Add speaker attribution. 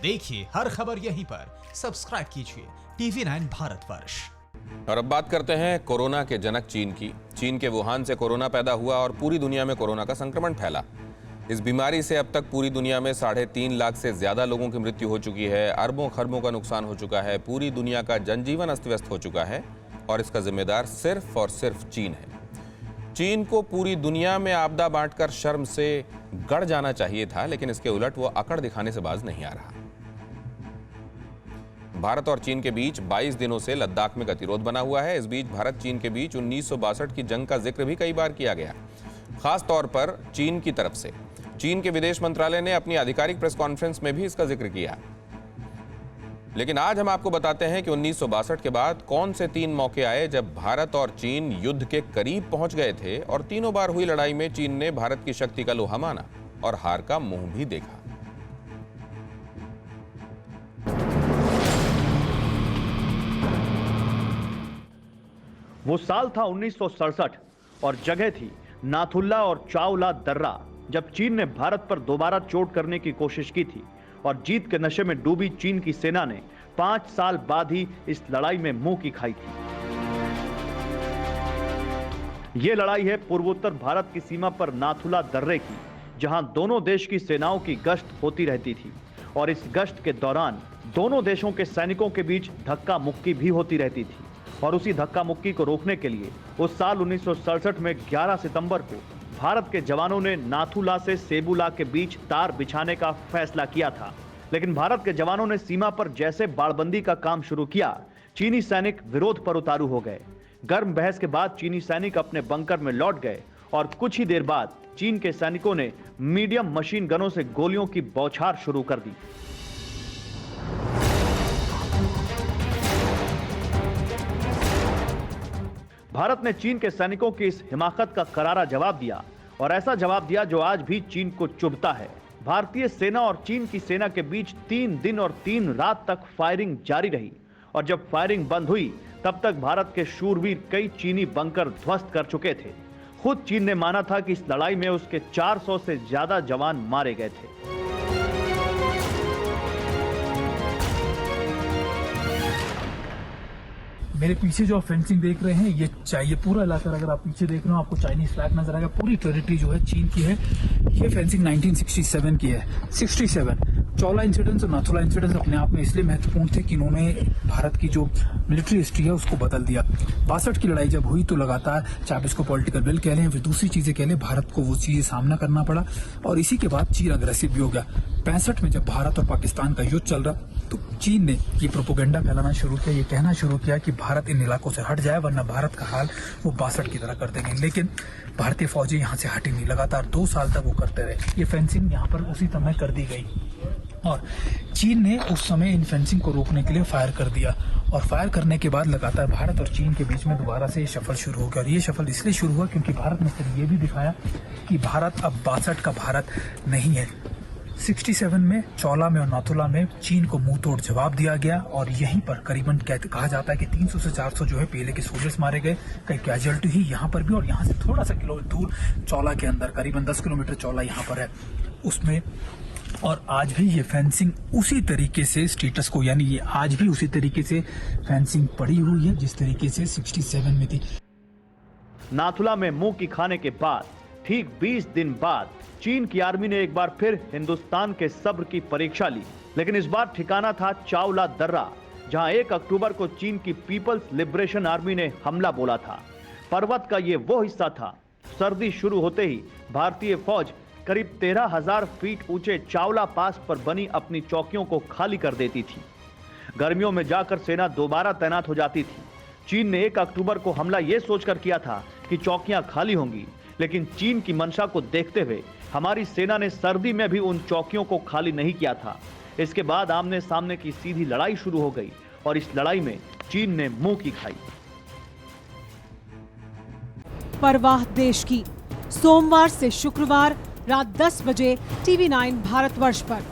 Speaker 1: देखिए हर खबर यहीं पर, सब्सक्राइब कीजिए TV9 भारतवर्ष।
Speaker 2: और अब बात करते हैं कोरोना के जनक चीन की। चीन के वुहान से कोरोना पैदा हुआ और पूरी दुनिया में कोरोना का संक्रमण फैला। इस बीमारी से अब तक पूरी दुनिया में 3.5 लाख से ज्यादा लोगों की मृत्यु हो चुकी है। अरबों खरबों का नुकसान हो चुका है। पूरी दुनिया का जनजीवन अस्त व्यस्त हो चुका है और इसका जिम्मेदार सिर्फ और सिर्फ चीन है। चीन को पूरी दुनिया में आपदा बांटकर शर्म से गड़ जाना चाहिए था, लेकिन इसके उलट वो अकड़ दिखाने से बाज नहीं आ रहा। भारत और चीन के बीच 22 दिनों से लद्दाख में गतिरोध बना हुआ है। इस बीच भारत चीन के बीच 1962 की जंग का जिक्र भी कई बार किया गया, खास तौर पर चीन की तरफ से। चीन के विदेश मंत्रालय ने अपनी आधिकारिक प्रेस कॉन्फ्रेंस में भी इसका जिक्र किया। लेकिन आज हम आपको बताते हैं कि 1962 के बाद कौन से 3 मौके आए जब भारत और चीन युद्ध के करीब पहुंच गए थे और तीनों बार हुई लड़ाई में चीन ने भारत की शक्ति का लोहा माना और हार का मुंह भी देखा।
Speaker 3: वो साल था 1967 और जगह थी नाथुला और चावला दर्रा, जब चीन ने भारत पर दोबारा चोट करने की कोशिश की थी और जीत के नशे में डूबी चीन की सेना ने 5 साल बाद ही इस लड़ाई में मुंह की खाई थी। यह लड़ाई है पूर्वोत्तर भारत की सीमा पर नाथुला दर्रे की, जहां दोनों देश की सेनाओं की गश्त होती रहती थी और इस गश्त के दौरान दोनों देशों के सैनिकों के बीच धक्का मुक्की भी होती रहती थी। और उसी धक्का मुक्की को रोकने के लिए उस साल 1967 में 11 सितंबर को भारत के जवानों ने नाथुला से सेबुला के बीच तार बिछाने का फैसला किया था। लेकिन भारत के जवानों ने सीमा पर जैसे बाड़बंदी का काम शुरू किया, चीनी सैनिक विरोध पर उतारू हो गए। गर्म बहस के बाद चीनी सैनिक अपने बंकर में लौट गए और कुछ ही देर बाद चीन के सैनिकों ने मीडियम मशीन गनों से गोलियों की बौछार शुरू कर दी। भारत ने चीन के सैनिकों की इस हिमाकत का करारा जवाब दिया और ऐसा जवाब दिया जो आज भी चीन को चुभता है। भारतीय सेना और चीन की सेना के बीच 3 दिन और 3 रात तक फायरिंग जारी रही और जब फायरिंग बंद हुई तब तक भारत के शूरवीर कई चीनी बंकर ध्वस्त कर चुके थे। खुद चीन ने माना था कि इस लड़ाई में उसके 400 से ज्यादा जवान मारे गए थे।
Speaker 4: मेरे पीछे जो आप फेंसिंग देख रहे हैं, ये पूरा इलाका, अगर आप पीछे देख रहे हो आपको चाइनीज फ्लैग नजर आएगा। पूरी टेरिटरी जो है चीन की है। ये फेंसिंग 1967 की है। 67 चौला इंसिडेंस और नाथुला इंसिडेंस अपने आप में इसलिए महत्वपूर्ण थे कि इन्होंने भारत की जो मिलिट्री हिस्ट्री है उसको बदल दिया। 62 की लड़ाई जब हुई तो लगातार, चाहे इसको पॉलिटिकल विल कह लें या फिर दूसरी चीजें कह लें, भारत को वो चीजें सामना करना पड़ा और इसी के बाद चीन अग्रेसिव भी हो गया। 65 में जब भारत और पाकिस्तान का युद्ध चल रहा तो चीन ने ये प्रोपोगंडा फैलाना शुरू किया, ये कहना शुरू किया कि भारत इन इलाकों से हट जाए वरना भारत का हाल वो 62 की तरह कर देंगे। लेकिन भारतीय फौजी यहाँ से हटी नहीं, लगातार 2 साल तक वो करते रहे। ये फेंसिंग यहाँ पर उसी समय कर दी गई और चीन ने उस समय इन फेंसिंग को रोकने के लिए फायर कर दिया और फायर करने के बाद लगातार भारत और चीन के बीच में दोबारा से ये शफल शुरू हो गया। और ये शफल इसलिए शुरू हुआ क्योंकि भारत ने फिर ये भी दिखाया कि भारत अब 62 का भारत नहीं है। 67 में चौला में और नाथुला में चीन को मुंह तोड़ जवाब दिया गया और यहीं पर करीबन कहा जाता है कि 300 से 400 जो है पीएलए के सोल्जर्स मारे गए। कई कैजुअलिटी हुई यहाँ पर भी और यहाँ से थोड़ा सा किलोमीटर दूर चौला के अंदर, करीबन 10 किलोमीटर चौला यहाँ पर है उसमें। और आज भी ये फेंसिंग उसी तरीके से स्टेटस को, यानी ये आज भी उसी तरीके से फेंसिंग पड़ी हुई है जिस तरीके से 67 में थी।
Speaker 3: नाथुला में मुंह की खाने के बाद ठीक 20 दिन बाद चीन की आर्मी ने एक बार फिर हिंदुस्तान के सब्र की परीक्षा ली, लेकिन इस बार ठिकाना था चावला दर्रा, जहां 1 अक्टूबर को चीन की पीपल्स लिबरेशन आर्मी ने हमला बोला था। पर्वत का ये वो हिस्सा था। सर्दी शुरू होते ही भारतीय फौज करीब 13,000 फीट ऊंचे चावला पास पर बनी अपनी चौकियों को खाली कर देती थी। गर्मियों में जाकर सेना दोबारा तैनात हो जाती थी। चीन ने 1 अक्टूबर को हमला यह सोचकर किया था कि चौकियां खाली होंगी, लेकिन चीन की मंशा को देखते हुए हमारी सेना ने सर्दी में भी उन चौकियों को खाली नहीं किया था। इसके बाद आमने सामने की सीधी लड़ाई शुरू हो गई और इस लड़ाई में चीन ने मुंह की खाई।
Speaker 5: परवाह देश की, सोमवार से शुक्रवार रात 10 बजे TV9 भारतवर्ष पर।